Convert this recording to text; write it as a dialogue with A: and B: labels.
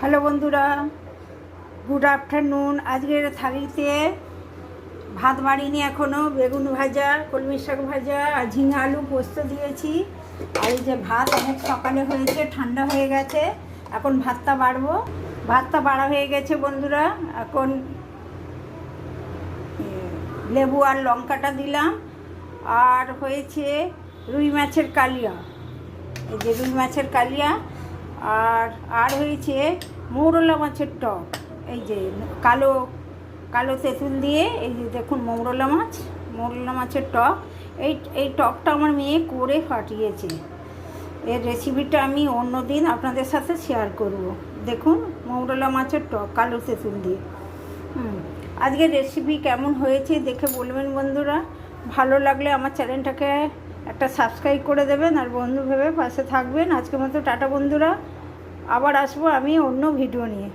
A: Hello বন্ধুরা, good afternoon. আজকের থালিতে ভাত বাড়িনি এখনও, বেগুন ভাজা, কলমি শাক ভাজা আর ঝিঙে আলু পোস্ত দিয়েছি। আর এই যে ভাত অনেক সকালে হয়েছে, ঠান্ডা হয়ে গেছে। এখন ভাতটা বাড়বো। ভাতটা বাড়া হয়ে গেছে বন্ধুরা। এখন লেবু আর লঙ্কাটা দিলাম। আর হয়েছে রুই মাছের কালিয়া, এই যে রুই মাছের কালিয়া। আর হয়েছে মৌরলা মাছের টক, এই যে কালো কালো তেঁতুল দিয়ে, এই যে দেখুন মৌরলা মাছের টক। এই টকটা আমার মেয়ে করে ফাটিয়েছে। এর রেসিপিটা আমি অন্য দিন আপনাদের সাথে শেয়ার করব। দেখুন মৌরলা মাছের টক কালো তেঁতুল দিয়ে। আজকের রেসিপি কেমন হয়েছে দেখে বলবেন বন্ধুরা। ভালো লাগলে আমার চ্যানেলটাকে একটা সাবস্ক্রাইব করে দেবেন আর বন্ধু ভেবে পাশে থাকবেন। আজকের মতো টাটা বন্ধুরা, আবার আসবো আমি অন্য ভিডিও নিয়ে।